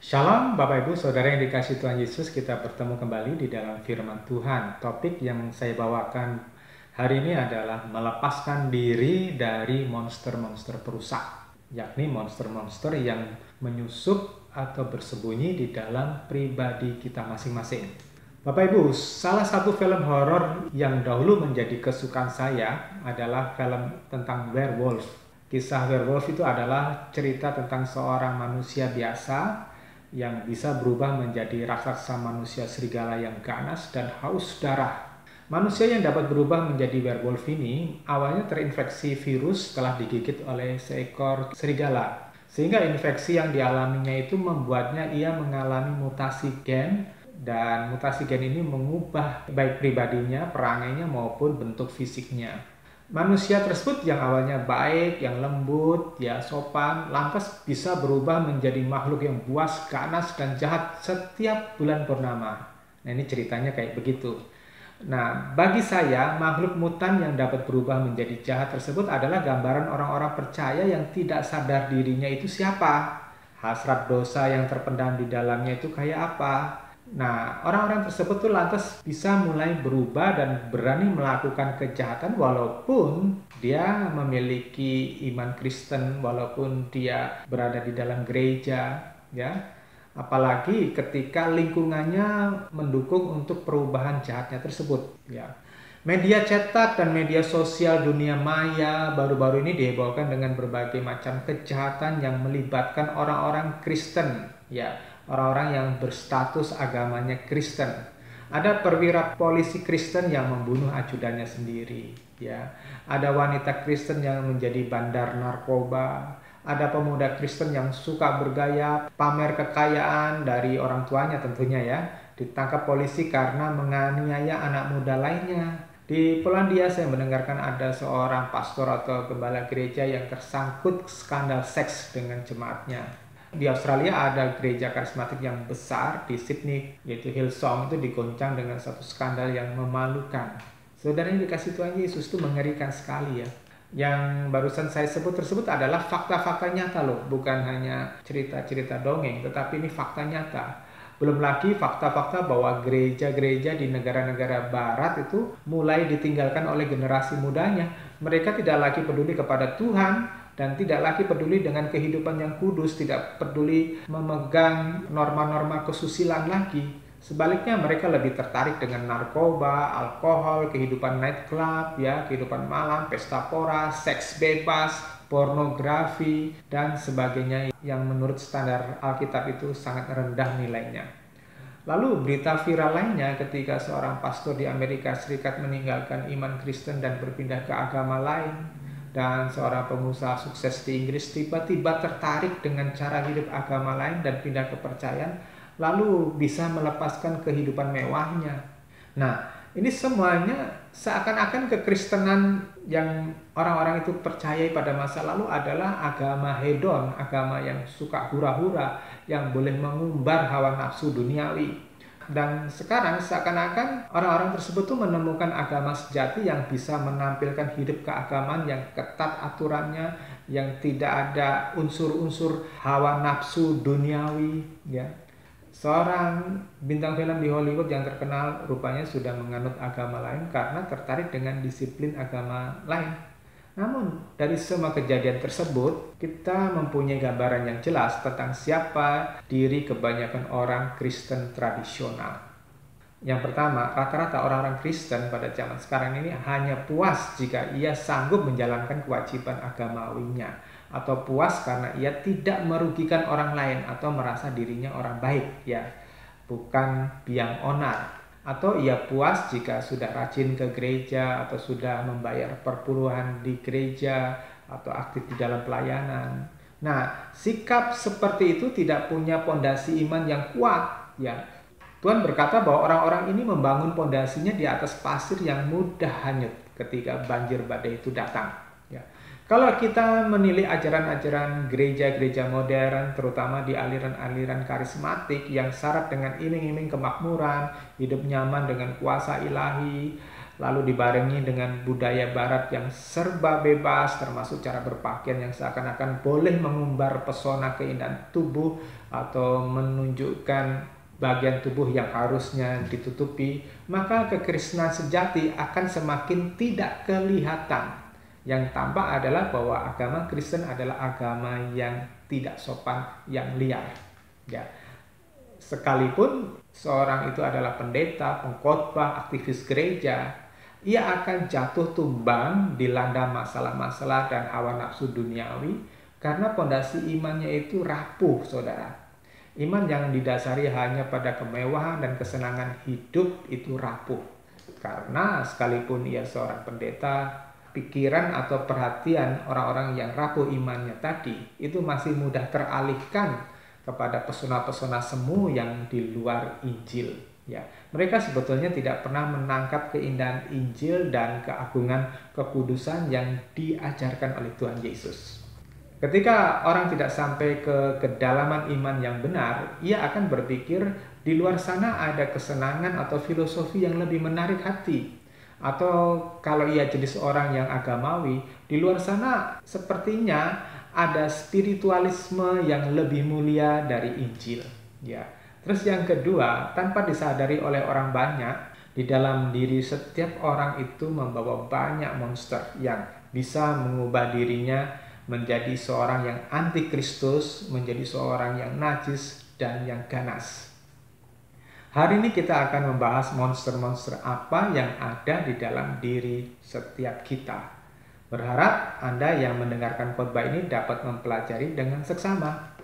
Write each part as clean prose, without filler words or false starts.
Shalom Bapak Ibu Saudara yang dikasihi Tuhan Yesus, kita bertemu kembali di dalam firman Tuhan. Topik yang saya bawakan hari ini adalah melepaskan diri dari monster-monster perusak, yakni monster-monster yang menyusup atau bersembunyi di dalam pribadi kita masing-masing. Bapak Ibu, salah satu film horor yang dahulu menjadi kesukaan saya adalah film tentang werewolf. Kisah werewolf itu adalah cerita tentang seorang manusia biasa yang bisa berubah menjadi raksasa manusia serigala yang ganas dan haus darah. Manusia yang dapat berubah menjadi werewolf ini awalnya terinfeksi virus setelah digigit oleh seekor serigala. Sehingga infeksi yang dialaminya itu membuatnya ia mengalami mutasi gen, dan mutasi gen ini mengubah baik pribadinya, perangainya maupun bentuk fisiknya. Manusia tersebut yang awalnya baik, yang lembut, ya sopan, lantas bisa berubah menjadi makhluk yang buas, ganas, dan jahat setiap bulan purnama. Nah, ini ceritanya kayak begitu. Nah, bagi saya, makhluk mutan yang dapat berubah menjadi jahat tersebut adalah gambaran orang-orang percaya yang tidak sadar dirinya itu siapa. Hasrat dosa yang terpendam di dalamnya itu kayak apa. Nah, orang-orang tersebut tuh lantas bisa mulai berubah dan berani melakukan kejahatan walaupun dia memiliki iman Kristen, walaupun dia berada di dalam gereja, ya. Apalagi ketika lingkungannya mendukung untuk perubahan jahatnya tersebut, ya. Media cetak dan media sosial dunia maya baru-baru ini dihebohkan dengan berbagai macam kejahatan yang melibatkan orang-orang Kristen, ya, orang-orang yang berstatus agamanya Kristen. Ada perwira polisi Kristen yang membunuh ajudannya sendiri, ya. Ada wanita Kristen yang menjadi bandar narkoba. Ada pemuda Kristen yang suka bergaya, pamer kekayaan dari orang tuanya tentunya, ya. Ditangkap polisi karena menganiaya anak muda lainnya. Di Polandia saya mendengarkan ada seorang pastor atau gembala gereja yang tersangkut skandal seks dengan jemaatnya. Di Australia ada gereja karismatik yang besar di Sydney, yaitu Hillsong, itu digoncang dengan satu skandal yang memalukan. Saudara yang dikasih Tuhan Yesus itu mengerikan sekali, ya. Yang barusan saya sebut tersebut adalah fakta-fakta nyata loh, bukan hanya cerita-cerita dongeng, tetapi ini fakta nyata. Belum lagi fakta-fakta bahwa gereja-gereja di negara-negara barat itu mulai ditinggalkan oleh generasi mudanya. Mereka tidak lagi peduli kepada Tuhan dan tidak lagi peduli dengan kehidupan yang kudus, tidak peduli memegang norma-norma kesusilaan lagi. Sebaliknya mereka lebih tertarik dengan narkoba, alkohol, kehidupan nightclub, ya, kehidupan malam, pesta pora, seks bebas, pornografi, dan sebagainya yang menurut standar Alkitab itu sangat rendah nilainya. Lalu berita viral lainnya ketika seorang pastor di Amerika Serikat meninggalkan iman Kristen dan berpindah ke agama lain, dan seorang pengusaha sukses di Inggris tiba-tiba tertarik dengan cara hidup agama lain dan pindah ke kepercayaan, lalu bisa melepaskan kehidupan mewahnya. Nah, ini semuanya seakan-akan kekristenan yang orang-orang itu percayai pada masa lalu adalah agama hedon, agama yang suka hura-hura, yang boleh mengumbar hawa nafsu duniawi. Dan sekarang seakan-akan orang-orang tersebut tuh menemukan agama sejati yang bisa menampilkan hidup keagamaan yang ketat aturannya, yang tidak ada unsur-unsur hawa nafsu duniawi, ya. Seorang bintang film di Hollywood yang terkenal rupanya sudah menganut agama lain karena tertarik dengan disiplin agama lain. Namun, dari semua kejadian tersebut, kita mempunyai gambaran yang jelas tentang siapa diri kebanyakan orang Kristen tradisional. Yang pertama, rata-rata orang-orang Kristen pada zaman sekarang ini hanya puas jika ia sanggup menjalankan kewajiban agamawinya, atau puas karena ia tidak merugikan orang lain atau merasa dirinya orang baik, ya, bukan biang onar. Atau ia puas jika sudah rajin ke gereja atau sudah membayar perpuluhan di gereja atau aktif di dalam pelayanan. Nah, sikap seperti itu tidak punya pondasi iman yang kuat, ya. Tuhan berkata bahwa orang-orang ini membangun pondasinya di atas pasir yang mudah hanyut ketika banjir badai itu datang, ya. Kalau kita menilai ajaran-ajaran gereja-gereja modern, terutama di aliran-aliran karismatik yang syarat dengan iming-iming kemakmuran, hidup nyaman dengan kuasa ilahi, lalu dibarengi dengan budaya barat yang serba bebas, termasuk cara berpakaian yang seakan-akan boleh mengumbar pesona keindahan tubuh atau menunjukkan bagian tubuh yang harusnya ditutupi, maka kekristenan sejati akan semakin tidak kelihatan. Yang tampak adalah bahwa agama Kristen adalah agama yang tidak sopan, yang liar. Ya, sekalipun seorang itu adalah pendeta, pengkhotbah, aktivis gereja, ia akan jatuh tumbang dilanda masalah-masalah dan hawa nafsu duniawi karena pondasi imannya itu rapuh, saudara. Iman yang didasari hanya pada kemewahan dan kesenangan hidup itu rapuh. Karena sekalipun ia seorang pendeta, pikiran atau perhatian orang-orang yang rapuh imannya tadi itu masih mudah teralihkan kepada pesona-pesona semu yang di luar Injil. Ya, mereka sebetulnya tidak pernah menangkap keindahan Injil dan keagungan kekudusan yang diajarkan oleh Tuhan Yesus. Ketika orang tidak sampai ke kedalaman iman yang benar, ia akan berpikir di luar sana ada kesenangan atau filosofi yang lebih menarik hati. Atau kalau ia jenis orang yang agamawi, di luar sana sepertinya ada spiritualisme yang lebih mulia dari Injil. Ya. Terus yang kedua, tanpa disadari oleh orang banyak, di dalam diri setiap orang itu membawa banyak monster yang bisa mengubah dirinya menjadi seorang yang antikristus, menjadi seorang yang najis dan yang ganas. Hari ini kita akan membahas monster-monster apa yang ada di dalam diri setiap kita. Berharap Anda yang mendengarkan khotbah ini dapat mempelajari dengan seksama.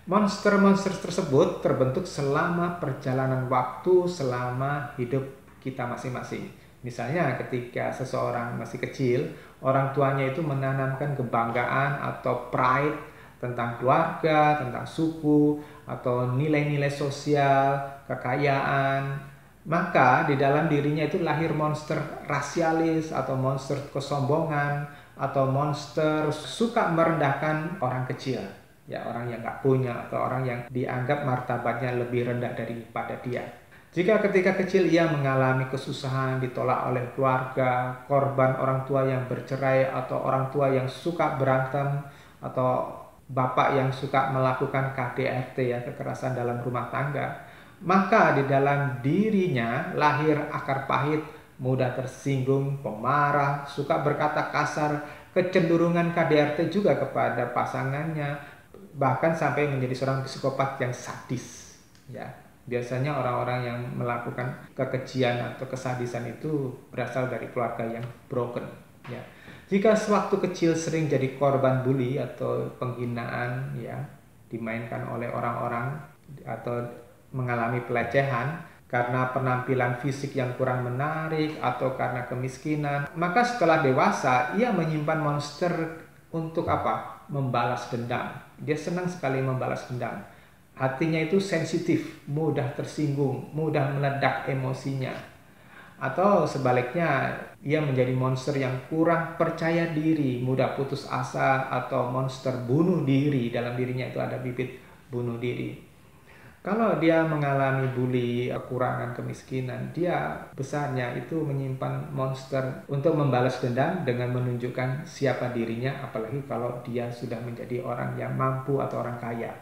Monster-monster tersebut terbentuk selama perjalanan waktu, selama hidup kita masing-masing. Misalnya ketika seseorang masih kecil, orang tuanya itu menanamkan kebanggaan atau pride tentang keluarga, tentang suku, atau nilai-nilai sosial, kekayaan. Maka di dalam dirinya itu lahir monster rasialis atau monster kesombongan atau monster suka merendahkan orang kecil, ya, orang yang nggak punya atau orang yang dianggap martabatnya lebih rendah daripada dia. Jika ketika kecil ia mengalami kesusahan, ditolak oleh keluarga, korban orang tua yang bercerai atau orang tua yang suka berantem atau bapak yang suka melakukan KDRT, ya, kekerasan dalam rumah tangga, maka di dalam dirinya lahir akar pahit, mudah tersinggung, pemarah, suka berkata kasar, kecenderungan KDRT juga kepada pasangannya, bahkan sampai menjadi seorang psikopat yang sadis. Ya, biasanya orang-orang yang melakukan kekejian atau kesadisan itu berasal dari keluarga yang broken. Ya, jika sewaktu kecil sering jadi korban bully atau penghinaan, ya, dimainkan oleh orang-orang atau mengalami pelecehan karena penampilan fisik yang kurang menarik atau karena kemiskinan, maka setelah dewasa ia menyimpan monster untuk apa? Membalas dendam. Dia senang sekali membalas dendam. Hatinya itu sensitif, mudah tersinggung, mudah meledak emosinya. Atau sebaliknya, ia menjadi monster yang kurang percaya diri, mudah putus asa, atau monster bunuh diri. Dalam dirinya itu ada bibit bunuh diri. Kalau dia mengalami bully, kekurangan, kemiskinan, dia besarnya itu menyimpan monster untuk membalas dendam dengan menunjukkan siapa dirinya, apalagi kalau dia sudah menjadi orang yang mampu atau orang kaya.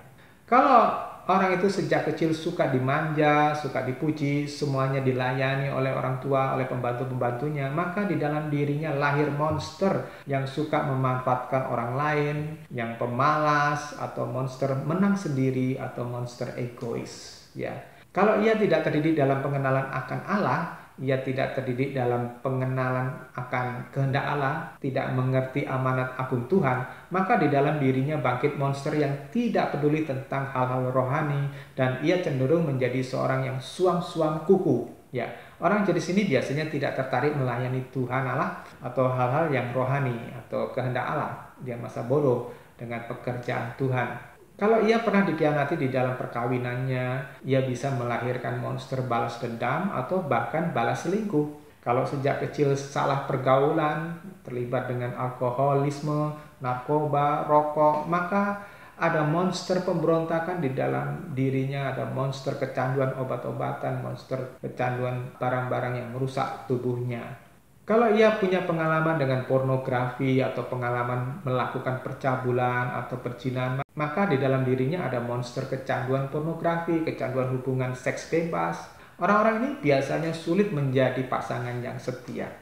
Kalau orang itu sejak kecil suka dimanja, suka dipuji, semuanya dilayani oleh orang tua, oleh pembantu-pembantunya, maka di dalam dirinya lahir monster yang suka memanfaatkan orang lain, yang pemalas, atau monster menang sendiri, atau monster egois. Ya, kalau ia tidak terdidik dalam pengenalan akan Allah, ia tidak terdidik dalam pengenalan akan kehendak Allah, tidak mengerti amanat agung Tuhan, maka di dalam dirinya bangkit monster yang tidak peduli tentang hal-hal rohani, dan ia cenderung menjadi seorang yang suam-suam kuku. Ya, orang jenis ini biasanya tidak tertarik melayani Tuhan Allah atau hal-hal yang rohani atau kehendak Allah. Dia masa bodoh dengan pekerjaan Tuhan. Kalau ia pernah dikhianati di dalam perkawinannya, ia bisa melahirkan monster balas dendam atau bahkan balas selingkuh. Kalau sejak kecil salah pergaulan, terlibat dengan alkoholisme, narkoba, rokok, maka ada monster pemberontakan di dalam dirinya, ada monster kecanduan obat-obatan, monster kecanduan barang-barang yang merusak tubuhnya. Kalau ia punya pengalaman dengan pornografi atau pengalaman melakukan percabulan atau perzinahan, maka di dalam dirinya ada monster kecanduan pornografi, kecanduan hubungan seks bebas. Orang-orang ini biasanya sulit menjadi pasangan yang setia.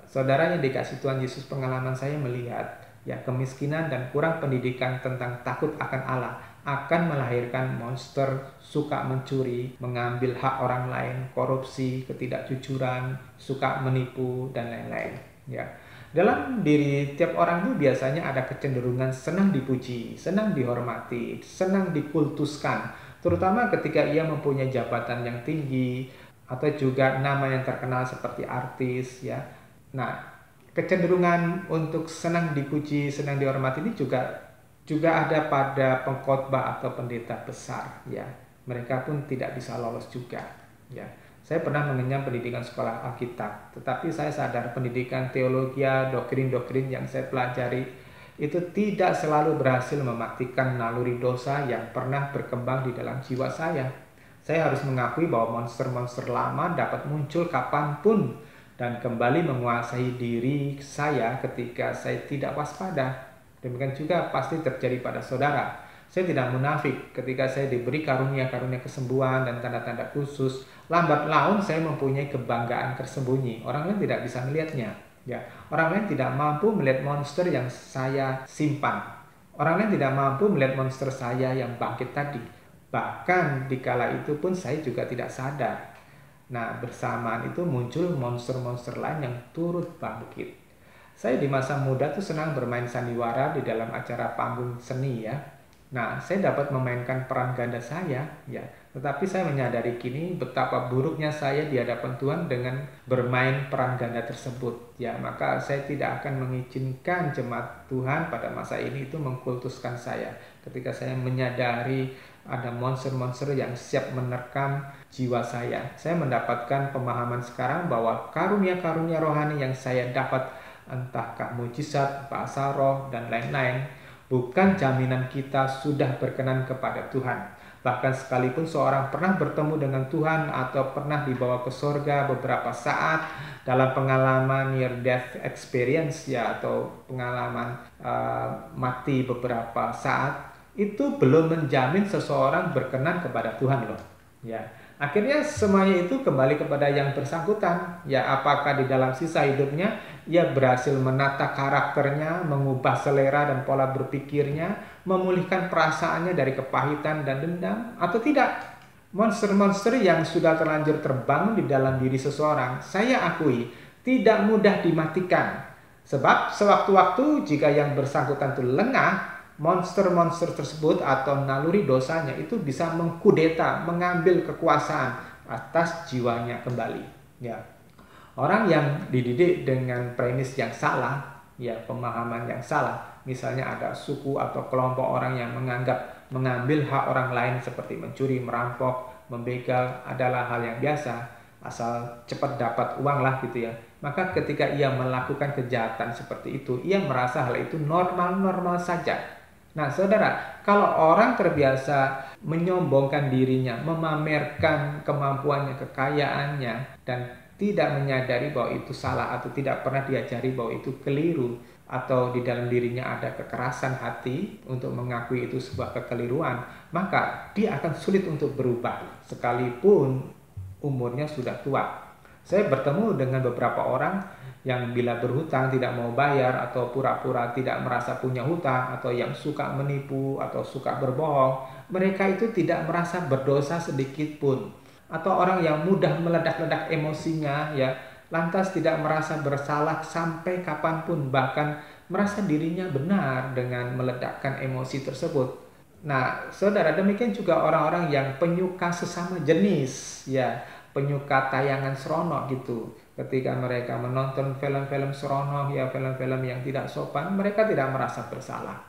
Saudara yang dikasih Tuhan Yesus, pengalaman saya melihat ya kemiskinan dan kurang pendidikan tentang takut akan Allah akan melahirkan monster suka mencuri, mengambil hak orang lain, korupsi, ketidakjujuran, suka menipu, dan lain-lain. Ya, dalam diri tiap orang itu biasanya ada kecenderungan senang dipuji, senang dihormati, senang dikultuskan, terutama ketika ia mempunyai jabatan yang tinggi atau juga nama yang terkenal seperti artis. Ya, nah kecenderungan untuk senang dipuji, senang dihormati ini juga ada pada pengkhotbah atau pendeta besar. Ya, mereka pun tidak bisa lolos juga. Ya, saya pernah mengenyam pendidikan sekolah Alkitab, tetapi saya sadar pendidikan teologi, doktrin-doktrin yang saya pelajari itu tidak selalu berhasil mematikan naluri dosa yang pernah berkembang di dalam jiwa saya. Saya harus mengakui bahwa monster-monster lama dapat muncul kapanpun dan kembali menguasai diri saya ketika saya tidak waspada. Demikian juga pasti terjadi pada saudara. Saya tidak munafik ketika saya diberi karunia-karunia kesembuhan dan tanda-tanda khusus. Lambat laun saya mempunyai kebanggaan tersembunyi. Orang lain tidak bisa melihatnya. Ya, orang lain tidak mampu melihat monster yang saya simpan. Orang lain tidak mampu melihat monster saya yang bangkit tadi. Bahkan di kala itu pun saya juga tidak sadar. Nah, bersamaan itu muncul monster-monster lain yang turut bangkit. Saya di masa muda tuh senang bermain sandiwara di dalam acara panggung seni ya. Nah, saya dapat memainkan peran ganda saya ya. Tetapi saya menyadari kini betapa buruknya saya di hadapan Tuhan dengan bermain peran ganda tersebut. Ya, maka saya tidak akan mengizinkan jemaat Tuhan pada masa ini itu mengkultuskan saya. Ketika saya menyadari ada monster-monster yang siap menerkam jiwa saya. Saya mendapatkan pemahaman sekarang bahwa karunia-karunia rohani yang saya dapat, entahkah mujizat, bahasa roh, dan lain-lain, bukan jaminan kita sudah berkenan kepada Tuhan. Bahkan sekalipun seorang pernah bertemu dengan Tuhan atau pernah dibawa ke surga beberapa saat dalam pengalaman near death experience ya, atau pengalaman mati beberapa saat, itu belum menjamin seseorang berkenan kepada Tuhan loh. Ya, akhirnya semuanya itu kembali kepada yang bersangkutan. Ya, apakah di dalam sisa hidupnya ia berhasil menata karakternya, mengubah selera dan pola berpikirnya, memulihkan perasaannya dari kepahitan dan dendam, atau tidak? Monster-monster yang sudah terlanjur terbangun di dalam diri seseorang, saya akui, tidak mudah dimatikan. Sebab sewaktu-waktu jika yang bersangkutan itu lengah, monster-monster tersebut atau naluri dosanya itu bisa mengkudeta, mengambil kekuasaan atas jiwanya kembali. Ya, orang yang dididik dengan premis yang salah, ya pemahaman yang salah, misalnya ada suku atau kelompok orang yang menganggap mengambil hak orang lain seperti mencuri, merampok, membegal adalah hal yang biasa, asal cepat dapat uang lah gitu ya. Maka ketika ia melakukan kejahatan seperti itu, ia merasa hal itu normal-normal saja. Nah saudara, kalau orang terbiasa menyombongkan dirinya, memamerkan kemampuannya, kekayaannya, dan tidak menyadari bahwa itu salah atau tidak pernah diajari bahwa itu keliru, atau di dalam dirinya ada kekerasan hati untuk mengakui itu sebuah kekeliruan, maka dia akan sulit untuk berubah sekalipun umurnya sudah tua. Saya bertemu dengan beberapa orang yang bila berhutang tidak mau bayar atau pura-pura tidak merasa punya hutang, atau yang suka menipu atau suka berbohong, mereka itu tidak merasa berdosa sedikit pun. Atau orang yang mudah meledak-ledak emosinya ya, lantas tidak merasa bersalah sampai kapanpun, bahkan merasa dirinya benar dengan meledakkan emosi tersebut. Nah, saudara, demikian juga orang-orang yang penyuka sesama jenis ya, penyuka tayangan seronok gitu. Ketika mereka menonton film-film seronok ya, film-film yang tidak sopan, mereka tidak merasa bersalah.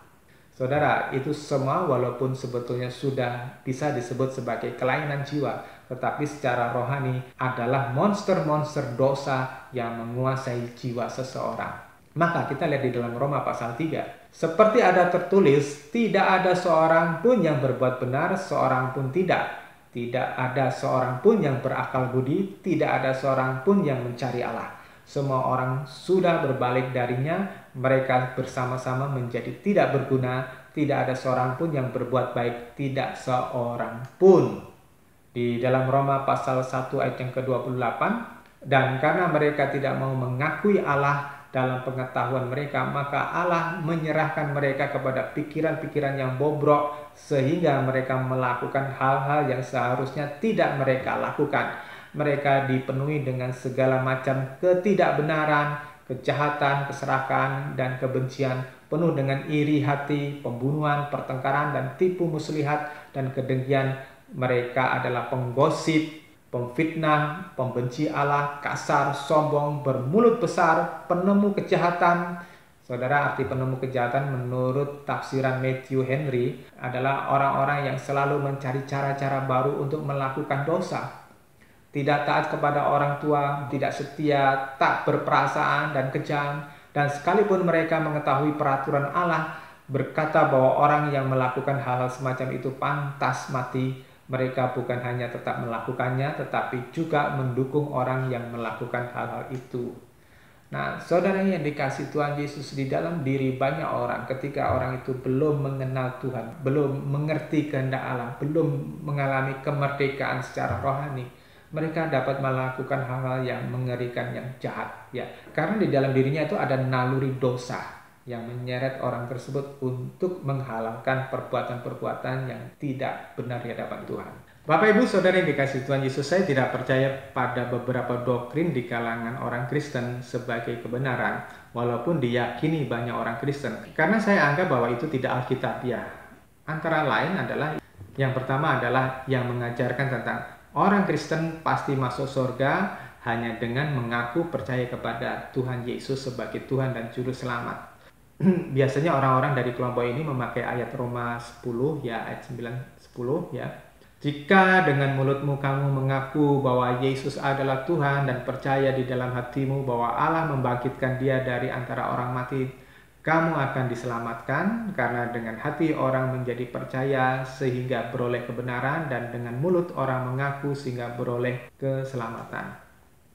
Saudara, itu semua walaupun sebetulnya sudah bisa disebut sebagai kelainan jiwa, tetapi secara rohani adalah monster-monster dosa yang menguasai jiwa seseorang. Maka kita lihat di dalam Roma pasal 3. Seperti ada tertulis, tidak ada seorang pun yang berbuat benar, seorang pun tidak. Tidak ada seorang pun yang berakal budi, tidak ada seorang pun yang mencari Allah. semua orang sudah berbalik darinya, mereka bersama-sama menjadi tidak berguna, tidak ada seorang pun yang berbuat baik, tidak seorang pun. Di dalam Roma pasal 1 ayat yang ke-28, dan karena mereka tidak mau mengakui Allah dalam pengetahuan mereka, maka Allah menyerahkan mereka kepada pikiran-pikiran yang bobrok sehingga mereka melakukan hal-hal yang seharusnya tidak mereka lakukan. Mereka dipenuhi dengan segala macam ketidakbenaran, kejahatan, keserakahan, dan kebencian, penuh dengan iri hati, pembunuhan, pertengkaran, dan tipu muslihat, dan kedengkian. Mereka adalah penggosip, pemfitnah, pembenci Allah, kasar, sombong, bermulut besar, penemu kejahatan. Saudara, arti penemu kejahatan menurut tafsiran Matthew Henry adalah orang-orang yang selalu mencari cara-cara baru untuk melakukan dosa. Tidak taat kepada orang tua, tidak setia, tak berperasaan, dan kejam. Dan sekalipun mereka mengetahui peraturan Allah, berkata bahwa orang yang melakukan hal-hal semacam itu pantas mati, mereka bukan hanya tetap melakukannya, tetapi juga mendukung orang yang melakukan hal-hal itu. Nah, saudara yang dikasih Tuhan Yesus, di dalam diri banyak orang, ketika orang itu belum mengenal Tuhan, belum mengerti kehendak Allah, belum mengalami kemerdekaan secara rohani, mereka dapat melakukan hal-hal yang mengerikan, yang jahat, ya. Karena di dalam dirinya itu ada naluri dosa yang menyeret orang tersebut untuk menghalalkan perbuatan-perbuatan yang tidak benar di hadapan Tuhan. Bapak Ibu Saudara yang dikasihi Tuhan Yesus, saya tidak percaya pada beberapa doktrin di kalangan orang Kristen sebagai kebenaran, walaupun diyakini banyak orang Kristen, karena saya anggap bahwa itu tidak alkitabiah. Antara lain adalah, yang pertama adalah yang mengajarkan tentang orang Kristen pasti masuk surga hanya dengan mengaku percaya kepada Tuhan Yesus sebagai Tuhan dan Juru Selamat. Biasanya orang-orang dari kelompok ini memakai ayat Roma 10 ya, ayat 9-10 ya. Jika dengan mulutmu kamu mengaku bahwa Yesus adalah Tuhan dan percaya di dalam hatimu bahwa Allah membangkitkan dia dari antara orang mati, kamu akan diselamatkan, karena dengan hati orang menjadi percaya sehingga beroleh kebenaran, dan dengan mulut orang mengaku sehingga beroleh keselamatan.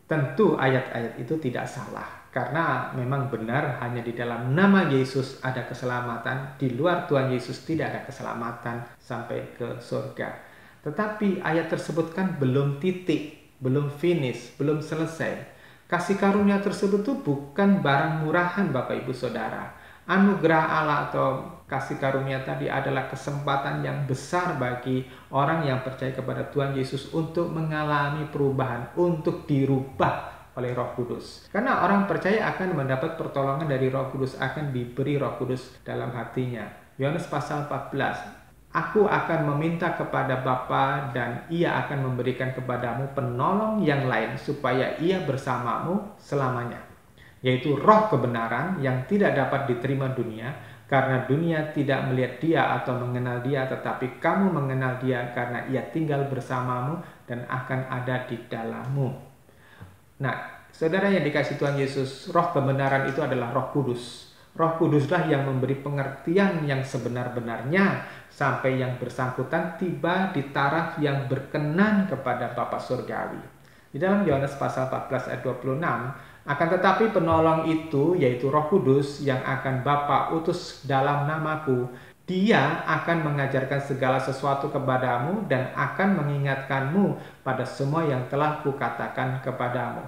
Tentu ayat-ayat itu tidak salah, karena memang benar hanya di dalam nama Yesus ada keselamatan, di luar Tuhan Yesus tidak ada keselamatan sampai ke surga. Tetapi ayat tersebut kan belum titik, belum finish, belum selesai. Kasih karunia tersebut itu bukan barang murahan Bapak Ibu Saudara. Anugerah Allah atau kasih karunia tadi adalah kesempatan yang besar bagi orang yang percaya kepada Tuhan Yesus untuk mengalami perubahan, untuk dirubah oleh Roh Kudus. Karena orang percaya akan mendapat pertolongan dari Roh Kudus, akan diberi Roh Kudus dalam hatinya. Yohanes pasal 14. Aku akan meminta kepada Bapa dan ia akan memberikan kepadamu penolong yang lain supaya ia bersamamu selamanya, yaitu Roh kebenaran yang tidak dapat diterima dunia, karena dunia tidak melihat dia atau mengenal dia, tetapi kamu mengenal dia karena ia tinggal bersamamu dan akan ada di dalammu. Nah, saudara yang dikasih Tuhan Yesus, Roh kebenaran itu adalah Roh Kudus. Roh Kuduslah yang memberi pengertian yang sebenar-benarnya sampai yang bersangkutan tiba di taraf yang berkenan kepada Bapa Surgawi. Di dalam Yohanes pasal 14 ayat 26, akan tetapi penolong itu, yaitu Roh Kudus yang akan Bapa utus dalam namaku, dia akan mengajarkan segala sesuatu kepadamu dan akan mengingatkanmu pada semua yang telah kukatakan kepadamu.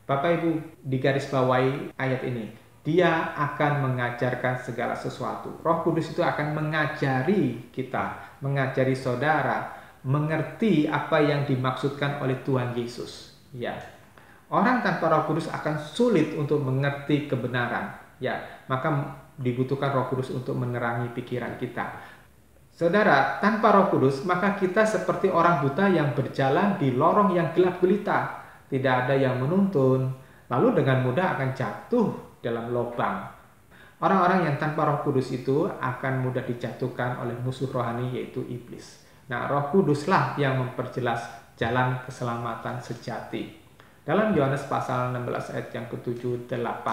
Bapak Ibu, digarisbawahi ayat ini. Dia akan mengajarkan segala sesuatu. Roh Kudus itu akan mengajari kita, mengajari saudara, mengerti apa yang dimaksudkan oleh Tuhan Yesus. Ya, orang tanpa Roh Kudus akan sulit untuk mengerti kebenaran. Ya, maka dibutuhkan Roh Kudus untuk menerangi pikiran kita. Saudara, tanpa Roh Kudus, maka kita seperti orang buta yang berjalan di lorong yang gelap gulita. Tidak ada yang menuntun, lalu dengan mudah akan jatuh dalam lubang. Orang-orang yang tanpa Roh Kudus itu akan mudah dijatuhkan oleh musuh rohani, yaitu iblis. Nah, Roh Kuduslah yang memperjelas jalan keselamatan sejati. Dalam Yohanes pasal 16 ayat yang ke-7-8,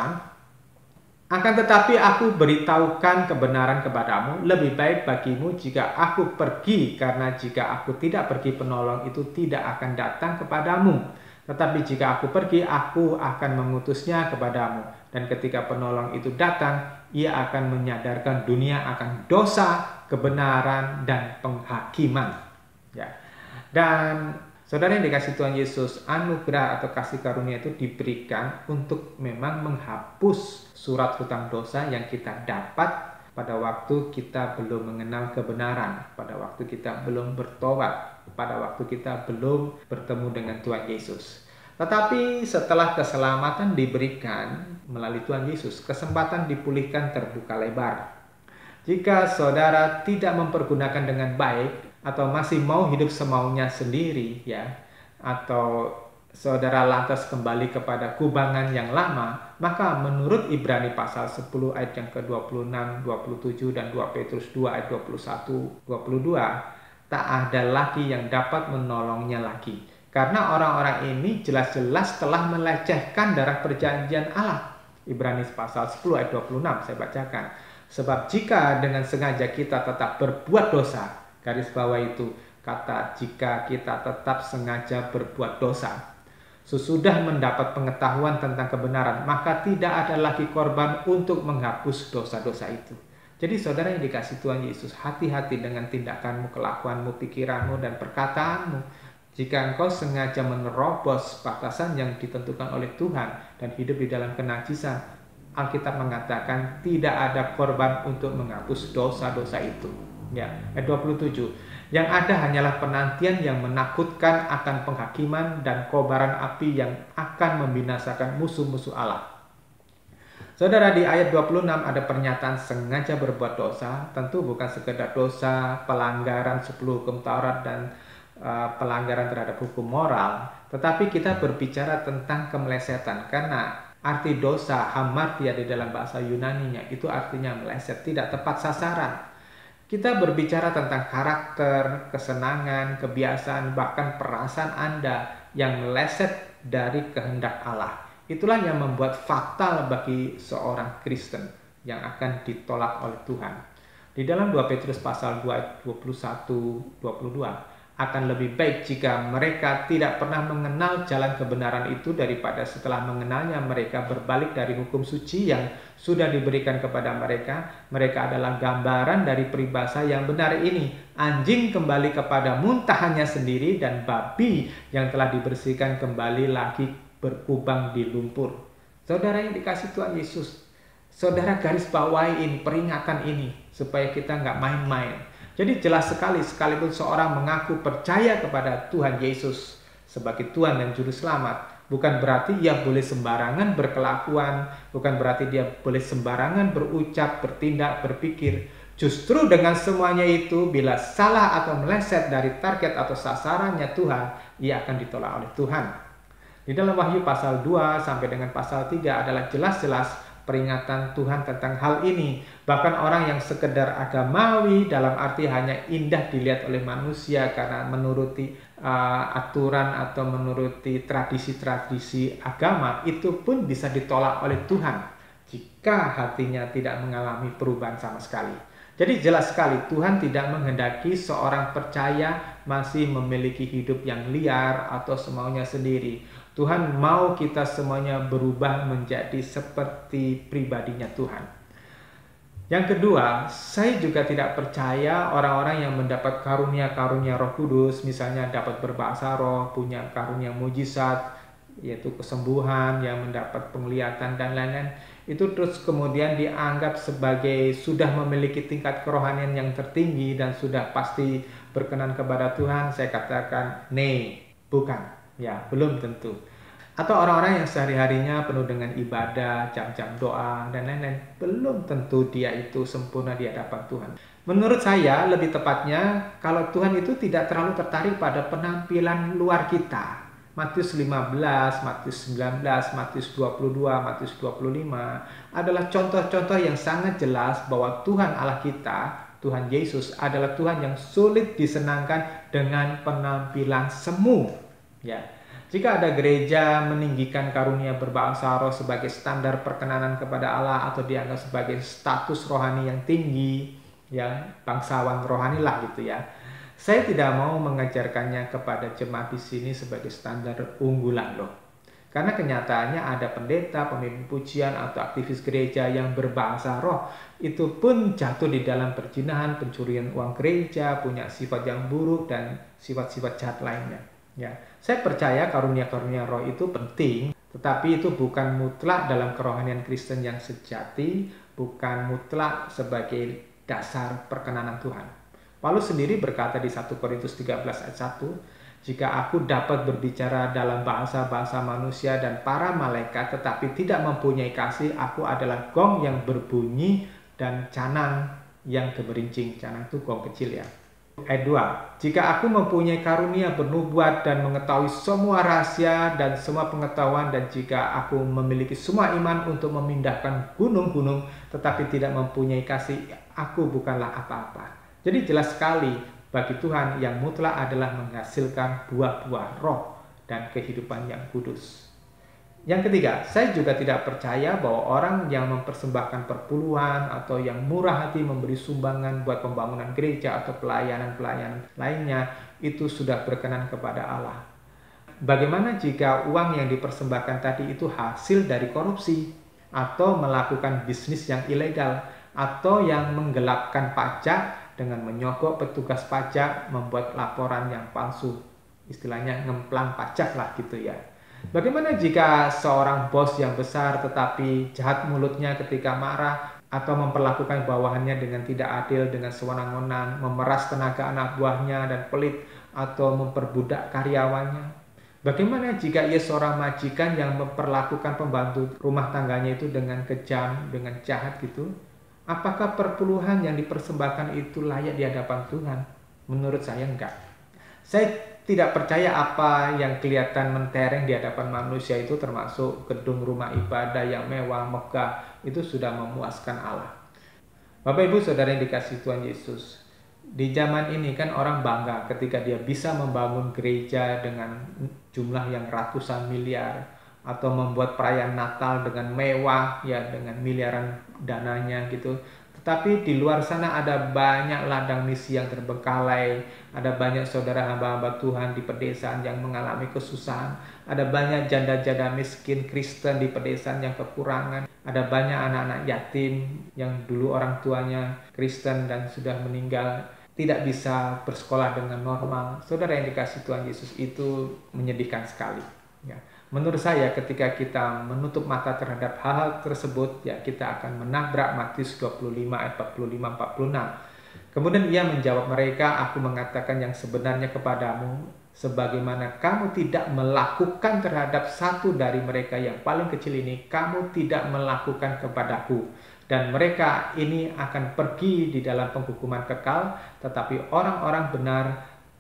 akan tetapi aku beritahukan kebenaran kepadamu, lebih baik bagimu jika aku pergi, karena jika aku tidak pergi penolong itu tidak akan datang kepadamu. Tetapi jika aku pergi, aku akan mengutusnya kepadamu. Dan ketika penolong itu datang, ia akan menyadarkan dunia akan dosa, kebenaran, dan penghakiman. Ya. Dan saudara yang dikasih Tuhan Yesus, anugerah atau kasih karunia itu diberikan untuk memang menghapus surat hutang dosa yang kita dapat pada waktu kita belum mengenal kebenaran, pada waktu kita belum bertobat, pada waktu kita belum bertemu dengan Tuhan Yesus. Tetapi setelah keselamatan diberikan melalui Tuhan Yesus, kesempatan dipulihkan terbuka lebar. Jika saudara tidak mempergunakan dengan baik atau masih mau hidup semaunya sendiri, ya, atau saudara lantas kembali kepada kubangan yang lama, maka menurut Ibrani pasal 10 ayat yang ke-26, 27 dan 2 Petrus 2 ayat 21, 22, tak ada lagi yang dapat menolongnya lagi. Karena orang-orang ini jelas-jelas telah melecehkan darah perjanjian Allah. Ibrani pasal 10 ayat 26 saya bacakan. Sebab jika dengan sengaja kita tetap berbuat dosa, garis bawah itu kata jika kita tetap sengaja berbuat dosa, sesudah mendapat pengetahuan tentang kebenaran, maka tidak ada lagi korban untuk menghapus dosa-dosa itu. Jadi saudara yang dikasih Tuhan Yesus, hati-hati dengan tindakanmu, kelakuanmu, pikiranmu, dan perkataanmu. Jika engkau sengaja menerobos batasan yang ditentukan oleh Tuhan dan hidup di dalam kenajisan, Alkitab mengatakan tidak ada korban untuk menghapus dosa-dosa itu. Ya, ayat 27. Yang ada hanyalah penantian yang menakutkan akan penghakiman dan kobaran api yang akan membinasakan musuh-musuh Allah. Saudara, di ayat 26 ada pernyataan sengaja berbuat dosa. Tentu bukan sekedar dosa, pelanggaran 10 hukum Taurat dan pelanggaran terhadap hukum moral, tetapi kita berbicara tentang kemelesetan, karena arti dosa, hamartia di dalam bahasa Yunaninya itu artinya meleset, tidak tepat sasaran. Kita berbicara tentang karakter, kesenangan, kebiasaan, bahkan perasaan Anda yang meleset dari kehendak Allah. Itulah yang membuat fatal bagi seorang Kristen yang akan ditolak oleh Tuhan. Di dalam 2 Petrus pasal 2 ayat 21-22, akan lebih baik jika mereka tidak pernah mengenal jalan kebenaran itu daripada setelah mengenalnya mereka berbalik dari hukum suci yang sudah diberikan kepada mereka. Mereka adalah gambaran dari peribahasa yang benar ini. Anjing kembali kepada muntahannya sendiri dan babi yang telah dibersihkan kembali lagi berkubang di lumpur. Saudara yang dikasih Tuhan Yesus, saudara garis bawahi ini, peringatan ini, supaya kita nggak main-main. Jadi jelas sekali, sekalipun seorang mengaku percaya kepada Tuhan Yesus sebagai Tuhan dan Juru Selamat, bukan berarti ia boleh sembarangan berkelakuan, bukan berarti dia boleh sembarangan berucap, bertindak, berpikir. Justru dengan semuanya itu, bila salah atau meleset dari target atau sasarannya Tuhan, ia akan ditolak oleh Tuhan. Di dalam Wahyu pasal 2 sampai dengan pasal 3 adalah jelas-jelas peringatan Tuhan tentang hal ini. Bahkan orang yang sekedar agamawi dalam arti hanya indah dilihat oleh manusia karena menuruti aturan atau menuruti tradisi-tradisi agama, itu pun bisa ditolak oleh Tuhan jika hatinya tidak mengalami perubahan sama sekali. Jadi jelas sekali Tuhan tidak menghendaki seorang percaya masih memiliki hidup yang liar atau semaunya sendiri. Tuhan mau kita semuanya berubah menjadi seperti pribadinya Tuhan. Yang kedua, saya juga tidak percaya orang-orang yang mendapat karunia-karunia Roh Kudus, misalnya dapat berbahasa roh, punya karunia mujizat, yaitu kesembuhan, yang mendapat penglihatan dan lain-lain, itu terus kemudian dianggap sebagai sudah memiliki tingkat kerohanian yang tertinggi dan sudah pasti berkenan kepada Tuhan. Saya katakan, bukan. Ya, belum tentu. Atau orang-orang yang sehari-harinya penuh dengan ibadah, jam-jam doa, dan lain-lain, belum tentu dia itu sempurna di hadapan Tuhan. Menurut saya, lebih tepatnya, kalau Tuhan itu tidak terlalu tertarik pada penampilan luar kita. Matius 15, Matius 19, Matius 22, Matius 25 adalah contoh-contoh yang sangat jelas bahwa Tuhan Allah kita, Tuhan Yesus, adalah Tuhan yang sulit disenangkan dengan penampilan semu. Ya, jika ada gereja meninggikan karunia berbahasa roh sebagai standar perkenanan kepada Allah atau dianggap sebagai status rohani yang tinggi, ya bangsawan rohani lah gitu ya. Saya tidak mau mengajarkannya kepada jemaat di sini sebagai standar unggulan loh. Karena kenyataannya ada pendeta, pemimpin pujian, atau aktivis gereja yang berbahasa roh. Itu pun jatuh di dalam perzinahan, pencurian uang gereja, punya sifat yang buruk, dan sifat-sifat jahat lainnya. Ya, saya percaya karunia-karunia roh itu penting, tetapi itu bukan mutlak dalam kerohanian Kristen yang sejati, bukan mutlak sebagai dasar perkenanan Tuhan. Paulus sendiri berkata di 1 Korintus 13 ayat 1, jika aku dapat berbicara dalam bahasa-bahasa manusia dan para malaikat tetapi tidak mempunyai kasih, aku adalah gong yang berbunyi dan canang yang gemerincing. Canang itu gong kecil ya. Ayat 2, jika aku mempunyai karunia bernubuat dan mengetahui semua rahasia dan semua pengetahuan, dan jika aku memiliki semua iman untuk memindahkan gunung-gunung tetapi tidak mempunyai kasih, aku bukanlah apa-apa. Jadi jelas sekali, bagi Tuhan yang mutlak adalah menghasilkan buah-buah roh dan kehidupan yang kudus. Yang ketiga, saya juga tidak percaya bahwa orang yang mempersembahkan perpuluhan atau yang murah hati memberi sumbangan buat pembangunan gereja atau pelayanan-pelayanan lainnya itu sudah berkenan kepada Allah. Bagaimana jika uang yang dipersembahkan tadi itu hasil dari korupsi atau melakukan bisnis yang ilegal atau yang menggelapkan pajak dengan menyogok petugas pajak, membuat laporan yang palsu, istilahnya ngemplang pajak lah gitu ya. Bagaimana jika seorang bos yang besar tetapi jahat mulutnya ketika marah, atau memperlakukan bawahannya dengan tidak adil, dengan sewenang-wenang, memeras tenaga anak buahnya dan pelit, atau memperbudak karyawannya? Bagaimana jika ia seorang majikan yang memperlakukan pembantu rumah tangganya itu dengan kejam, dengan jahat gitu? Apakah perpuluhan yang dipersembahkan itu layak di hadapan Tuhan? Menurut saya enggak. Saya tidak percaya apa yang kelihatan mentereng di hadapan manusia itu, termasuk gedung rumah ibadah yang mewah, megah, itu sudah memuaskan Allah. Bapak Ibu Saudara yang dikasihi Tuhan Yesus, di zaman ini kan orang bangga ketika dia bisa membangun gereja dengan jumlah yang ratusan miliar, atau membuat perayaan Natal dengan mewah ya, dengan miliaran dananya gitu. Tetapi di luar sana ada banyak ladang misi yang terbengkalai, ada banyak saudara hamba-hamba Tuhan di pedesaan yang mengalami kesusahan, ada banyak janda-janda miskin Kristen di pedesaan yang kekurangan, ada banyak anak-anak yatim yang dulu orang tuanya Kristen dan sudah meninggal, tidak bisa bersekolah dengan normal. Saudara yang dikasihi Tuhan Yesus, itu menyedihkan sekali ya. Menurut saya ketika kita menutup mata terhadap hal-hal tersebut, ya kita akan menabrak Matius 25 ayat 45-46. Kemudian ia menjawab mereka, aku mengatakan yang sebenarnya kepadamu, sebagaimana kamu tidak melakukan terhadap satu dari mereka yang paling kecil ini, kamu tidak melakukan kepadaku. Dan mereka ini akan pergi di dalam penghukuman kekal, tetapi orang-orang benar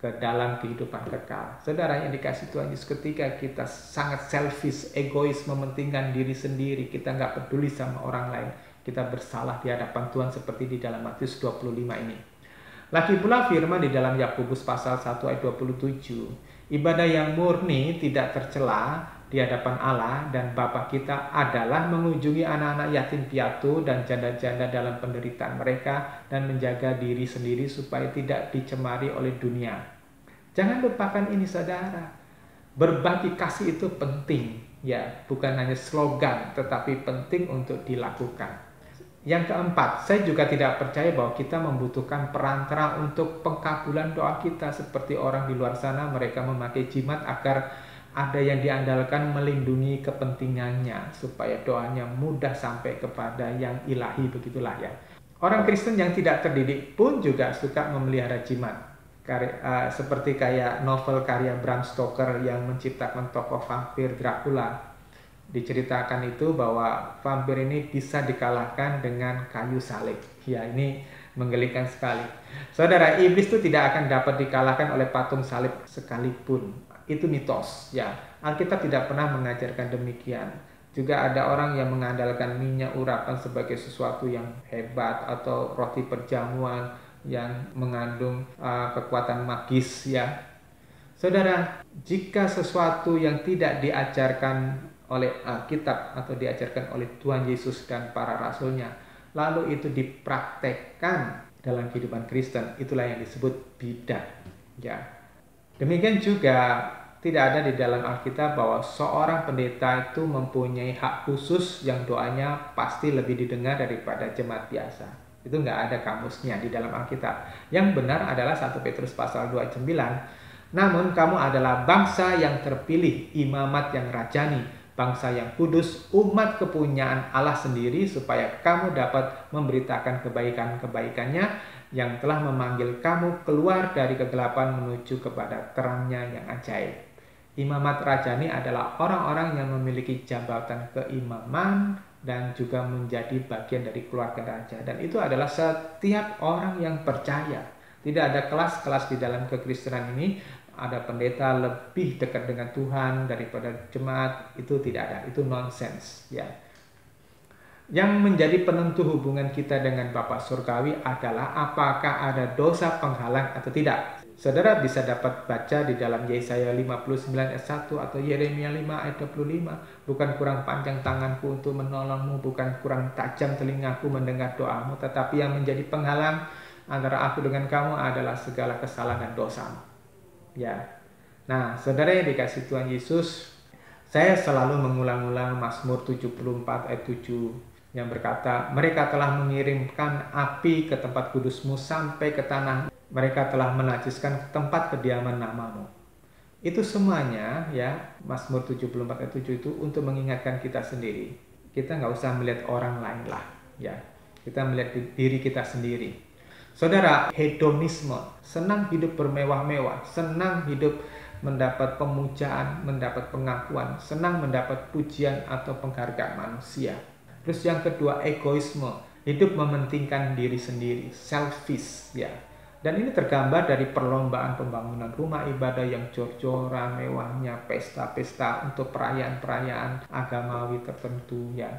ke dalam kehidupan kekal. Saudara yang dikasihi Tuhan Yesus, ketika kita sangat selfish, egois, mementingkan diri sendiri, kita nggak peduli sama orang lain, kita bersalah di hadapan Tuhan seperti di dalam Matius 25 ini. Lagi pula firman di dalam Yakobus pasal 1 ayat 27, ibadah yang murni tidak tercela di hadapan Allah dan Bapa kita adalah mengunjungi anak-anak yatim piatu dan janda-janda dalam penderitaan mereka dan menjaga diri sendiri supaya tidak dicemari oleh dunia. Jangan lupakan ini saudara, berbagi kasih itu penting ya, bukan hanya slogan tetapi penting untuk dilakukan. Yang keempat, saya juga tidak percaya bahwa kita membutuhkan perantara untuk pengkabulan doa kita seperti orang di luar sana. Mereka memakai jimat agar ada yang diandalkan melindungi kepentingannya supaya doanya mudah sampai kepada yang ilahi, begitulah ya. Orang Kristen yang tidak terdidik pun juga suka memelihara jimat. Seperti kayak novel karya Bram Stoker yang menciptakan tokoh vampir Dracula. Diceritakan itu bahwa vampir ini bisa dikalahkan dengan kayu salib. Ya, ini menggelikan sekali. Saudara, iblis itu tidak akan dapat dikalahkan oleh patung salib sekalipun. Itu mitos ya. Alkitab tidak pernah mengajarkan demikian. Juga ada orang yang mengandalkan minyak urapan sebagai sesuatu yang hebat, atau roti perjamuan yang mengandung kekuatan magis ya. Saudara, jika sesuatu yang tidak diajarkan oleh Alkitab atau diajarkan oleh Tuhan Yesus dan para rasulnya, lalu itu dipraktekkan dalam kehidupan Kristen, itulah yang disebut bidah. Ya. Demikian juga tidak ada di dalam Alkitab bahwa seorang pendeta itu mempunyai hak khusus yang doanya pasti lebih didengar daripada jemaat biasa. Itu nggak ada kamusnya di dalam Alkitab. Yang benar adalah 1 Petrus pasal 2 ayat 9. Namun kamu adalah bangsa yang terpilih, imamat yang rajani, bangsa yang kudus, umat kepunyaan Allah sendiri, supaya kamu dapat memberitakan kebaikan-kebaikannya yang telah memanggil kamu keluar dari kegelapan menuju kepada terangnya yang ajaib. Imamat rajani adalah orang-orang yang memiliki jabatan keimaman dan juga menjadi bagian dari keluarga raja. Dan itu adalah setiap orang yang percaya. Tidak ada kelas-kelas di dalam kekristenan ini. Ada pendeta lebih dekat dengan Tuhan daripada jemaat. Itu tidak ada. Itu nonsense, ya. Yang menjadi penentu hubungan kita dengan Bapa Surgawi adalah apakah ada dosa penghalang atau tidak. Saudara bisa dapat baca di dalam Yesaya 59 ayat 1 atau Yeremia 5 ayat 25. Bukan kurang panjang tanganku untuk menolongmu, bukan kurang tajam telingaku mendengar doamu, tetapi yang menjadi penghalang antara aku dengan kamu adalah segala kesalahan dan dosamu. Ya. Nah, saudara yang dikasih Tuhan Yesus, saya selalu mengulang-ulang Mazmur 74 ayat 7 yang berkata, mereka telah mengirimkan api ke tempat kudusmu sampai ke tanah, mereka telah menajiskan tempat kediaman namamu. Itu semuanya, ya, Mazmur 74 ayat 7 itu untuk mengingatkan kita sendiri. Kita nggak usah melihat orang lain lah, ya. Kita melihat diri kita sendiri. Saudara, hedonisme, senang hidup bermewah-mewah, senang hidup mendapat pemujaan, mendapat pengakuan, senang mendapat pujian atau penghargaan manusia. Terus yang kedua, egoisme, hidup mementingkan diri sendiri, selfish, ya. Dan ini tergambar dari perlombaan pembangunan rumah ibadah yang jor-joran, mewahnya, pesta-pesta untuk perayaan-perayaan agamawi tertentu, ya.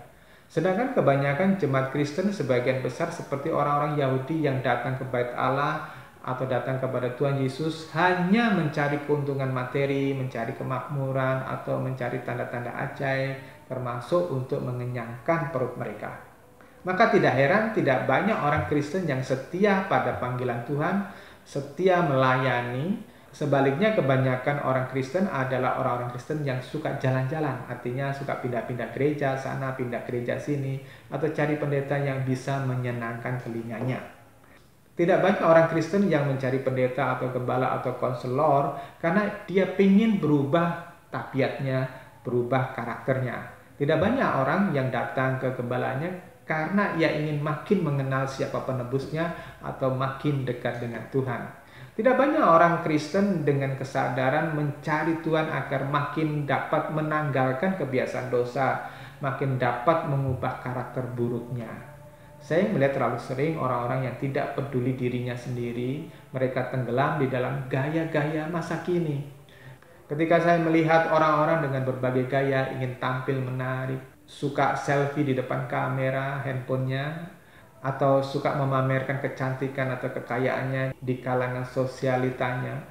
Sedangkan kebanyakan jemaat Kristen sebagian besar seperti orang-orang Yahudi yang datang ke Bait Allah atau datang kepada Tuhan Yesus hanya mencari keuntungan materi, mencari kemakmuran, atau mencari tanda-tanda ajaib, termasuk untuk mengenyangkan perut mereka. Maka tidak heran tidak banyak orang Kristen yang setia pada panggilan Tuhan, setia melayani. Sebaliknya kebanyakan orang Kristen adalah orang-orang Kristen yang suka jalan-jalan, artinya suka pindah-pindah gereja sana, pindah gereja sini, atau cari pendeta yang bisa menyenangkan telinganya. Tidak banyak orang Kristen yang mencari pendeta atau gembala atau konselor karena dia ingin berubah tabiatnya, berubah karakternya. Tidak banyak orang yang datang ke gembalanya karena ia ingin makin mengenal siapa penebusnya atau makin dekat dengan Tuhan. Tidak banyak orang Kristen dengan kesadaran mencari Tuhan agar makin dapat menanggalkan kebiasaan dosa, makin dapat mengubah karakter buruknya. Saya melihat terlalu sering orang-orang yang tidak peduli dirinya sendiri, mereka tenggelam di dalam gaya-gaya masa kini. Ketika saya melihat orang-orang dengan berbagai gaya ingin tampil menarik, suka selfie di depan kamera handphonenya, atau suka memamerkan kecantikan atau kekayaannya di kalangan sosialitanya,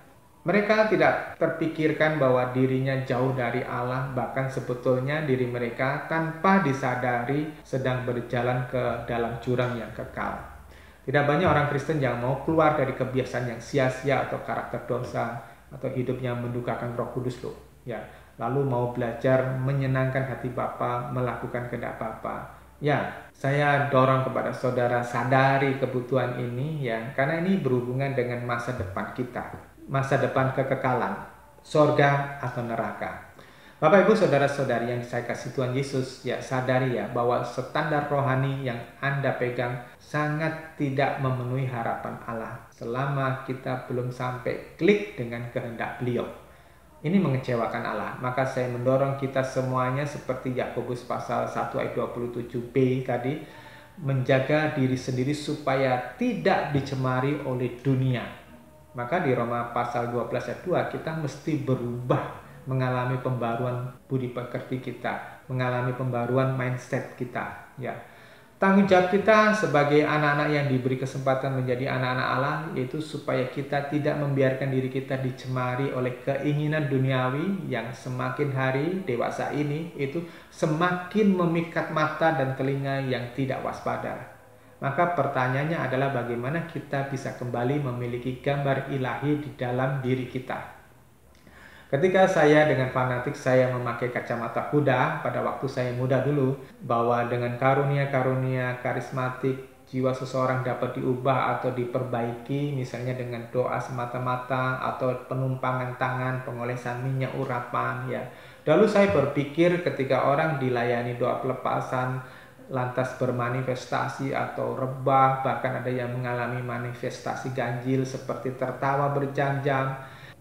mereka tidak terpikirkan bahwa dirinya jauh dari Allah, bahkan sebetulnya diri mereka tanpa disadari sedang berjalan ke dalam jurang yang kekal. Tidak banyak orang Kristen yang mau keluar dari kebiasaan yang sia-sia atau karakter dosa, atau hidupnya mendukakan Roh Kudus loh, ya. Lalu mau belajar menyenangkan hati Bapa, melakukan kehendak Bapa. Ya, saya dorong kepada saudara sadari kebutuhan ini, ya, karena ini berhubungan dengan masa depan kita, masa depan kekekalan, sorga atau neraka. Bapak Ibu saudara-saudari yang saya kasih Tuhan Yesus, ya, sadari ya bahwa standar rohani yang Anda pegang sangat tidak memenuhi harapan Allah selama kita belum sampai klik dengan kehendak Beliau. Ini mengecewakan Allah. Maka saya mendorong kita semuanya seperti Yakobus pasal 1 ayat 27b tadi, menjaga diri sendiri supaya tidak dicemari oleh dunia. Maka di Roma pasal 12 ayat 2 kita mesti berubah, mengalami pembaruan budi pekerti kita, mengalami pembaruan mindset kita, ya. Tanggung jawab kita sebagai anak-anak yang diberi kesempatan menjadi anak-anak Allah, yaitu supaya kita tidak membiarkan diri kita dicemari oleh keinginan duniawi yang semakin hari dewasa ini itu semakin memikat mata dan telinga yang tidak waspada. Maka pertanyaannya adalah bagaimana kita bisa kembali memiliki gambar ilahi di dalam diri kita. Ketika saya dengan fanatik saya memakai kacamata kuda pada waktu saya muda dulu, bahwa dengan karunia-karunia karismatik jiwa seseorang dapat diubah atau diperbaiki, misalnya dengan doa semata-mata atau penumpangan tangan, pengolesan minyak urapan ya. Lalu saya berpikir ketika orang dilayani doa pelepasan lantas bermanifestasi atau rebah, bahkan ada yang mengalami manifestasi ganjil seperti tertawa berjam-jam,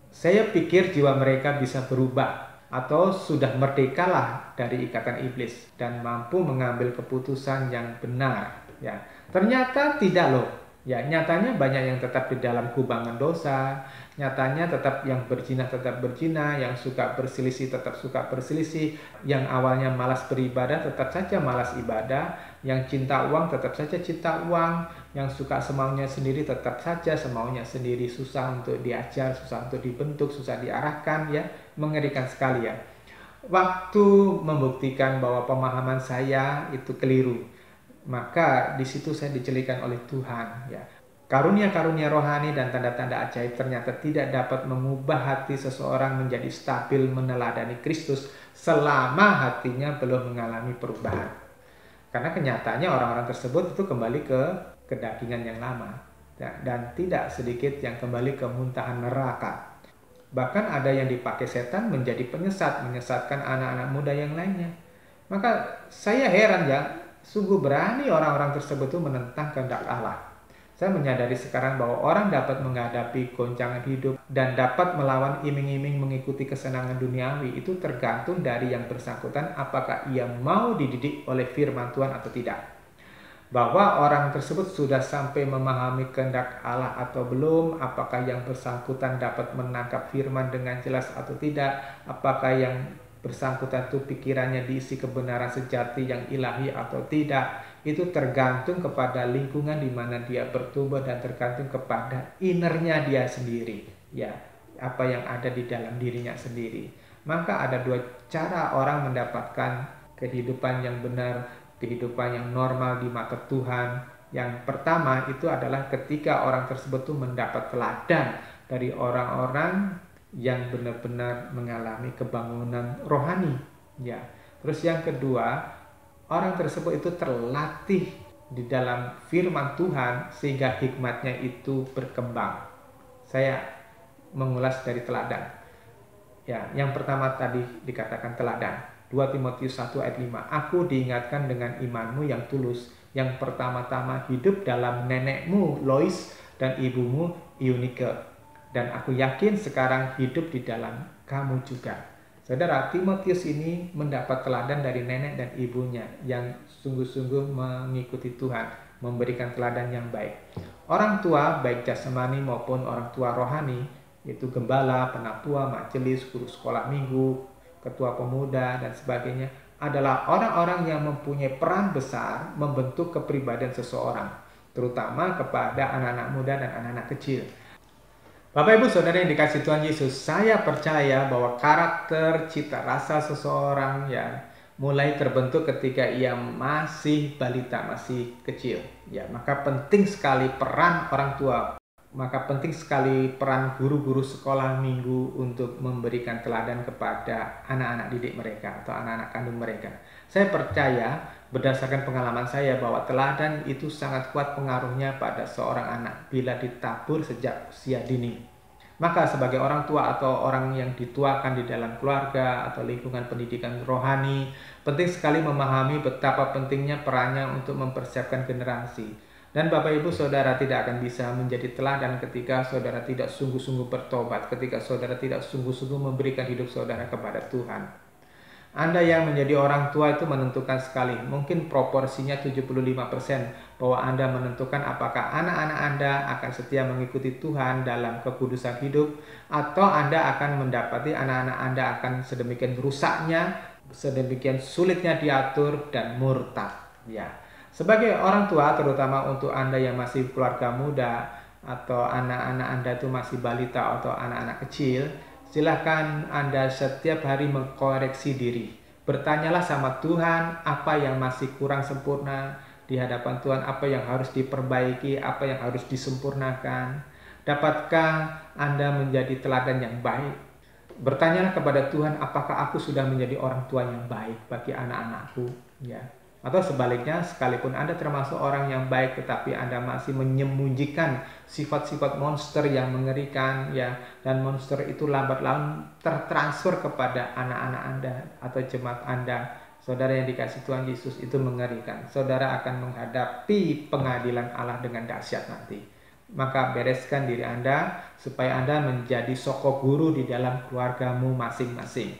saya pikir jiwa mereka bisa berubah atau sudah merdekalah dari ikatan iblis dan mampu mengambil keputusan yang benar. Ya, ternyata tidak loh. Ya, nyatanya banyak yang tetap di dalam kubangan dosa. Nyatanya tetap yang berzina tetap berzina, yang suka berselisih tetap suka berselisih, yang awalnya malas beribadah tetap saja malas ibadah, yang cinta uang tetap saja cinta uang, yang suka semaunya sendiri tetap saja semaunya sendiri, susah untuk diajar, susah untuk dibentuk, susah diarahkan ya, mengerikan sekali ya. Waktu membuktikan bahwa pemahaman saya itu keliru, maka di situ saya dicelikan oleh Tuhan ya. Karunia-karunia rohani dan tanda-tanda ajaib ternyata tidak dapat mengubah hati seseorang menjadi stabil meneladani Kristus selama hatinya belum mengalami perubahan. Karena kenyataannya orang-orang tersebut itu kembali ke kedagingan yang lama dan tidak sedikit yang kembali ke muntahan neraka. Bahkan ada yang dipakai setan menjadi penyesat, menyesatkan anak-anak muda yang lainnya. Maka saya heran ya, sungguh berani orang-orang tersebut itu menentang kehendak Allah. Saya menyadari sekarang bahwa orang dapat menghadapi goncangan hidup dan dapat melawan iming-iming mengikuti kesenangan duniawi itu tergantung dari yang bersangkutan apakah ia mau dididik oleh firman Tuhan atau tidak. Bahwa orang tersebut sudah sampai memahami kehendak Allah atau belum, apakah yang bersangkutan dapat menangkap firman dengan jelas atau tidak, apakah yang bersangkutan itu pikirannya diisi kebenaran sejati yang ilahi atau tidak, itu tergantung kepada lingkungan di mana dia bertumbuh dan tergantung kepada innernya dia sendiri ya, apa yang ada di dalam dirinya sendiri. Maka ada dua cara orang mendapatkan kehidupan yang benar, kehidupan yang normal di mata Tuhan. Yang pertama itu adalah ketika orang tersebut tuh mendapat teladan dari orang-orang yang benar-benar mengalami kebangunan rohani ya. Terus yang kedua, orang tersebut itu terlatih di dalam firman Tuhan sehingga hikmatnya itu berkembang. Saya mengulas dari teladan. Ya, yang pertama tadi dikatakan teladan. 2 Timotius 1 ayat 5. Aku diingatkan dengan imanmu yang tulus, yang pertama-tama hidup dalam nenekmu Lois dan ibumu Eunike. Dan aku yakin sekarang hidup di dalam kamu juga. Saudara, Timotius ini mendapat teladan dari nenek dan ibunya yang sungguh-sungguh mengikuti Tuhan, memberikan teladan yang baik. Orang tua, baik jasmani maupun orang tua rohani, yaitu gembala, penatua, majelis, guru sekolah minggu, ketua pemuda, dan sebagainya, adalah orang-orang yang mempunyai peran besar membentuk kepribadian seseorang, terutama kepada anak-anak muda dan anak-anak kecil. Bapak Ibu Saudara yang dikasih Tuhan Yesus, saya percaya bahwa karakter cita rasa seseorang ya mulai terbentuk ketika ia masih balita, masih kecil. Ya, maka penting sekali peran orang tua, maka penting sekali peran guru-guru sekolah minggu untuk memberikan teladan kepada anak-anak didik mereka atau anak-anak kandung mereka. Saya percaya berdasarkan pengalaman saya bahwa teladan itu sangat kuat pengaruhnya pada seorang anak bila ditabur sejak usia dini. Maka sebagai orang tua atau orang yang dituakan di dalam keluarga atau lingkungan pendidikan rohani, penting sekali memahami betapa pentingnya perannya untuk mempersiapkan generasi. Dan Bapak Ibu Saudara tidak akan bisa menjadi teladan ketika saudara tidak sungguh-sungguh bertobat, ketika saudara tidak sungguh-sungguh memberikan hidup saudara kepada Tuhan. Anda yang menjadi orang tua itu menentukan sekali, mungkin proporsinya 75% bahwa Anda menentukan apakah anak-anak Anda akan setia mengikuti Tuhan dalam kekudusan hidup, atau Anda akan mendapati anak-anak Anda akan sedemikian rusaknya, sedemikian sulitnya diatur dan murtad. Ya, sebagai orang tua, terutama untuk Anda yang masih keluarga muda atau anak-anak Anda itu masih balita atau anak-anak kecil, silahkan Anda setiap hari mengkoreksi diri. Bertanyalah sama Tuhan apa yang masih kurang sempurna di di hadapan Tuhan, apa yang harus diperbaiki, apa yang harus disempurnakan. Dapatkah Anda menjadi teladan yang baik? Bertanyalah kepada Tuhan, apakah aku sudah menjadi orang tua yang baik bagi anak-anakku, ya. Atau sebaliknya, sekalipun Anda termasuk orang yang baik tetapi Anda masih menyembunyikan sifat-sifat monster yang mengerikan, ya, dan monster itu lambat laun tertransfer kepada anak-anak Anda atau jemaat Anda. Saudara yang dikasih Tuhan Yesus, itu mengerikan. Saudara akan menghadapi pengadilan Allah dengan dahsyat nanti. Maka bereskan diri Anda supaya Anda menjadi sokok guru di dalam keluargamu masing-masing.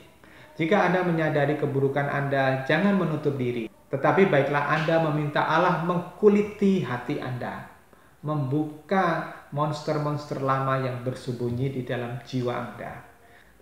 Jika Anda menyadari keburukan Anda, jangan menutup diri. Tetapi baiklah Anda meminta Allah mengkuliti hati Anda, membuka monster-monster lama yang bersembunyi di dalam jiwa Anda.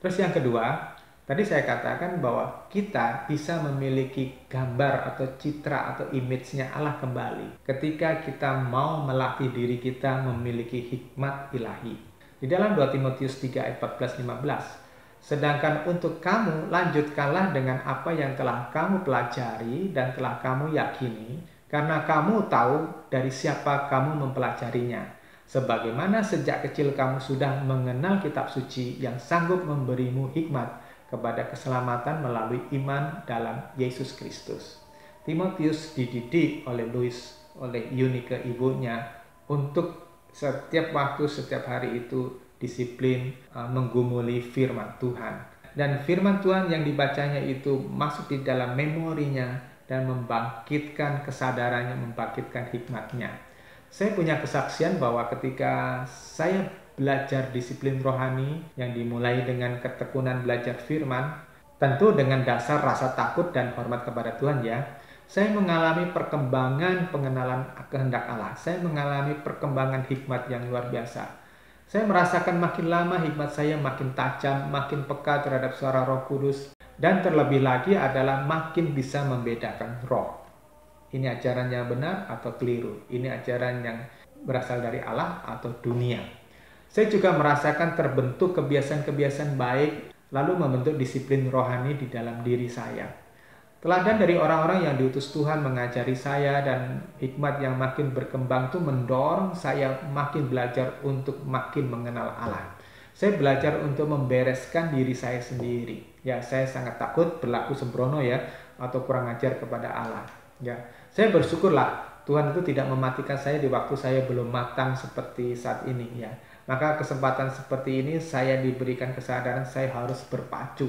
Terus yang kedua, tadi saya katakan bahwa kita bisa memiliki gambar atau citra atau image-nya Allah kembali ketika kita mau melatih diri kita memiliki hikmat ilahi. Di dalam 2 Timotius 3 ayat 14-15, sedangkan untuk kamu, lanjutkanlah dengan apa yang telah kamu pelajari dan telah kamu yakini, karena kamu tahu dari siapa kamu mempelajarinya. Sebagaimana sejak kecil kamu sudah mengenal kitab suci yang sanggup memberimu hikmat kepada keselamatan melalui iman dalam Yesus Kristus. Timotius dididik oleh Eunike ibunya untuk setiap waktu, setiap hari itu disiplin menggumuli firman Tuhan. Dan firman Tuhan yang dibacanya itu masuk di dalam memorinya dan membangkitkan kesadarannya, membangkitkan hikmatnya. Saya punya kesaksian bahwa ketika saya belajar disiplin rohani yang dimulai dengan ketekunan belajar firman, tentu dengan dasar rasa takut dan hormat kepada Tuhan, ya, saya mengalami perkembangan pengenalan kehendak Allah. Saya mengalami perkembangan hikmat yang luar biasa. Saya merasakan makin lama hikmat saya makin tajam, makin peka terhadap suara Roh Kudus, dan terlebih lagi adalah makin bisa membedakan roh. Ini ajaran yang benar atau keliru, ini ajaran yang berasal dari Allah atau dunia. Saya juga merasakan terbentuk kebiasaan-kebiasaan baik, lalu membentuk disiplin rohani di dalam diri saya. Teladan dari orang-orang yang diutus Tuhan mengajari saya, dan hikmat yang makin berkembang itu mendorong saya makin belajar untuk makin mengenal Allah. Saya belajar untuk membereskan diri saya sendiri. Ya, saya sangat takut berlaku sembrono, ya, atau kurang ajar kepada Allah. Ya, saya bersyukurlah Tuhan itu tidak mematikan saya di waktu saya belum matang seperti saat ini, ya. Maka kesempatan seperti ini saya diberikan kesadaran saya harus berpacu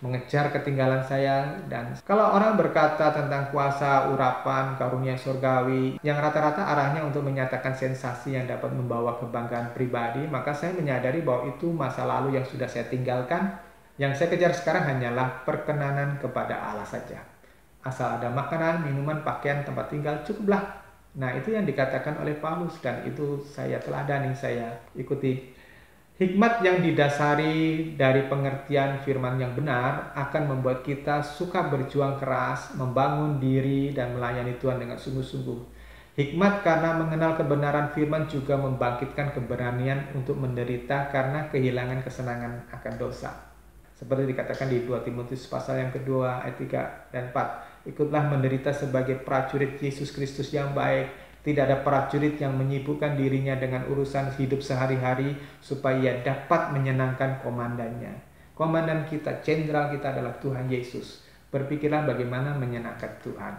mengejar ketinggalan saya. Dan kalau orang berkata tentang kuasa, urapan, karunia surgawi yang rata-rata arahnya untuk menyatakan sensasi yang dapat membawa kebanggaan pribadi, maka saya menyadari bahwa itu masa lalu yang sudah saya tinggalkan. Yang saya kejar sekarang hanyalah perkenanan kepada Allah saja. Asal ada makanan, minuman, pakaian, tempat tinggal, cukuplah. Nah, itu yang dikatakan oleh Paulus, dan itu saya teladani, saya ikuti. Hikmat yang didasari dari pengertian firman yang benar akan membuat kita suka berjuang keras, membangun diri, dan melayani Tuhan dengan sungguh-sungguh. Hikmat karena mengenal kebenaran firman juga membangkitkan keberanian untuk menderita karena kehilangan kesenangan akan dosa. Seperti dikatakan di 2 Timotius pasal yang kedua ayat 3 dan 4. Ikutlah menderita sebagai prajurit Yesus Kristus yang baik. Tidak ada prajurit yang menyibukkan dirinya dengan urusan hidup sehari-hari supaya ia dapat menyenangkan komandannya. Komandan kita, jenderal kita adalah Tuhan Yesus. Berpikirlah bagaimana menyenangkan Tuhan.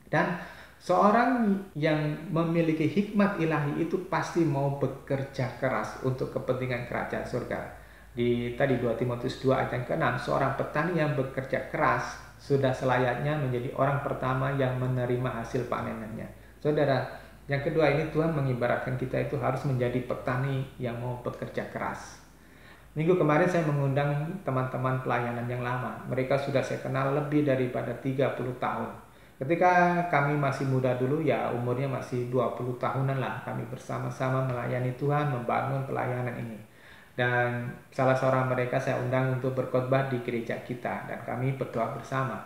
Dan seorang yang memiliki hikmat ilahi itu pasti mau bekerja keras untuk kepentingan kerajaan surga. Di tadi 2 Timotius 2 ayat yang ke-6, seorang petani yang bekerja keras sudah selayaknya menjadi orang pertama yang menerima hasil panenannya. Saudara, yang kedua ini Tuhan mengibaratkan kita itu harus menjadi petani yang mau bekerja keras. Minggu kemarin saya mengundang teman-teman pelayanan yang lama. Mereka sudah saya kenal lebih daripada 30 tahun. Ketika kami masih muda dulu, ya umurnya masih 20 tahunan lah, kami bersama-sama melayani Tuhan, membangun pelayanan ini. Dan salah seorang mereka saya undang untuk berkhotbah di gereja kita, dan kami berdoa bersama.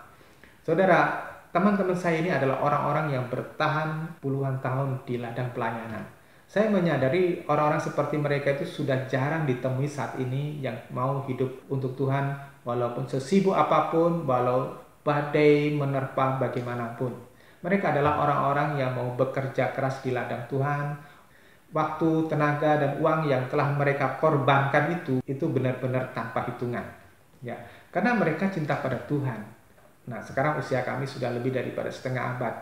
Saudara, teman-teman saya ini adalah orang-orang yang bertahan puluhan tahun di ladang pelayanan. Saya menyadari orang-orang seperti mereka itu sudah jarang ditemui saat ini yang mau hidup untuk Tuhan, walaupun sesibuk apapun, walau badai menerpa bagaimanapun. Mereka adalah orang-orang yang mau bekerja keras di ladang Tuhan. Waktu, tenaga, dan uang yang telah mereka korbankan itu benar-benar tanpa hitungan. Ya, karena mereka cinta pada Tuhan. Nah, sekarang usia kami sudah lebih daripada setengah abad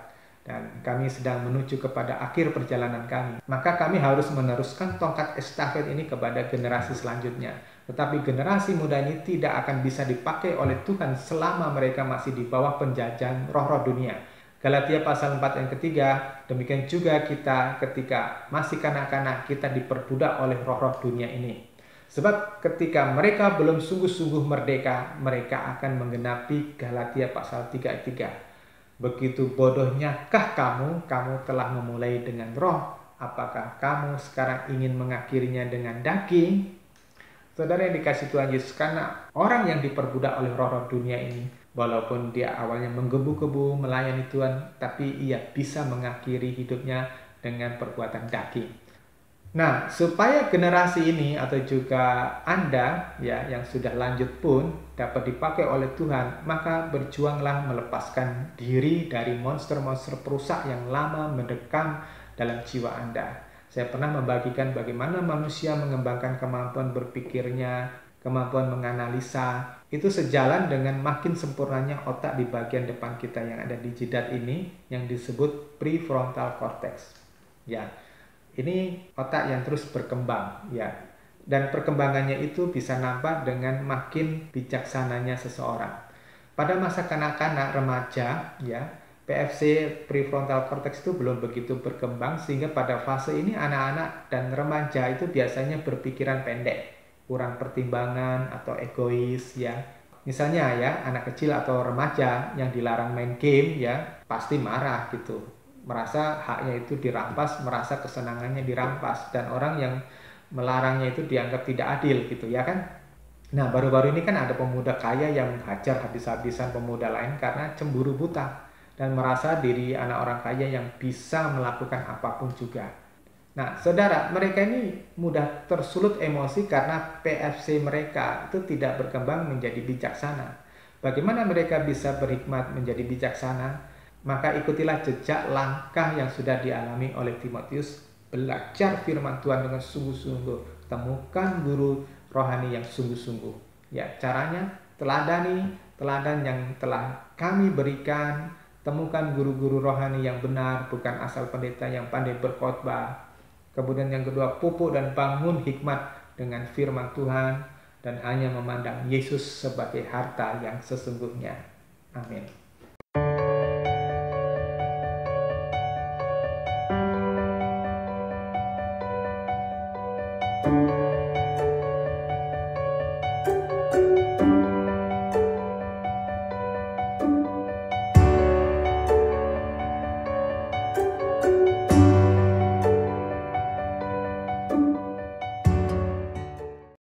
dan kami sedang menuju kepada akhir perjalanan kami. Maka kami harus meneruskan tongkat estafet ini kepada generasi selanjutnya. Tetapi generasi muda ini tidak akan bisa dipakai oleh Tuhan selama mereka masih di bawah penjajahan roh-roh dunia. Galatia pasal 4 yang ketiga, demikian juga kita ketika masih kanak-kanak kita diperbudak oleh roh-roh dunia ini. Sebab ketika mereka belum sungguh-sungguh merdeka, mereka akan menggenapi Galatia pasal 3 ayat 3. Begitu bodohnyakah kamu telah memulai dengan roh, apakah kamu sekarang ingin mengakhirinya dengan daging? Saudara yang dikasih Tuhan Yesus, karena orang yang diperbudak oleh roh-roh dunia ini, walaupun dia awalnya menggebu-gebu melayani Tuhan, tapi ia bisa mengakhiri hidupnya dengan perbuatan daging. Nah, supaya generasi ini atau juga Anda ya yang sudah lanjut pun dapat dipakai oleh Tuhan, maka berjuanglah melepaskan diri dari monster-monster perusak yang lama mendekam dalam jiwa Anda. Saya pernah membagikan bagaimana manusia mengembangkan kemampuan berpikirnya, kemampuan menganalisa. Itu sejalan dengan makin sempurnanya otak di bagian depan kita yang ada di jidat ini yang disebut prefrontal cortex. Ya, ini otak yang terus berkembang, ya. Dan perkembangannya itu bisa nampak dengan makin bijaksananya seseorang. Pada masa kanak-kanak remaja, ya, PFC prefrontal cortex itu belum begitu berkembang sehingga pada fase ini anak-anak dan remaja itu biasanya berpikiran pendek, kurang pertimbangan atau egois ya. Misalnya ya, anak kecil atau remaja yang dilarang main game ya, pasti marah gitu. Merasa haknya itu dirampas, merasa kesenangannya dirampas dan orang yang melarangnya itu dianggap tidak adil gitu ya kan. Nah, baru-baru ini kan ada pemuda kaya yang menghajar habis-habisan pemuda lain karena cemburu buta dan merasa diri anak orang kaya yang bisa melakukan apapun juga. Nah, saudara, mereka ini mudah tersulut emosi karena PFC mereka itu tidak berkembang menjadi bijaksana. Bagaimana mereka bisa berhikmat menjadi bijaksana? Maka ikutilah jejak langkah yang sudah dialami oleh Timotius. Belajar firman Tuhan dengan sungguh-sungguh. Temukan guru rohani yang sungguh-sungguh. Ya, caranya teladan yang telah kami berikan. Temukan guru-guru rohani yang benar, bukan asal pendeta yang pandai berkhotbah. Kemudian yang kedua, pupuk dan bangun hikmat dengan firman Tuhan dan hanya memandang Yesus sebagai harta yang sesungguhnya. Amin.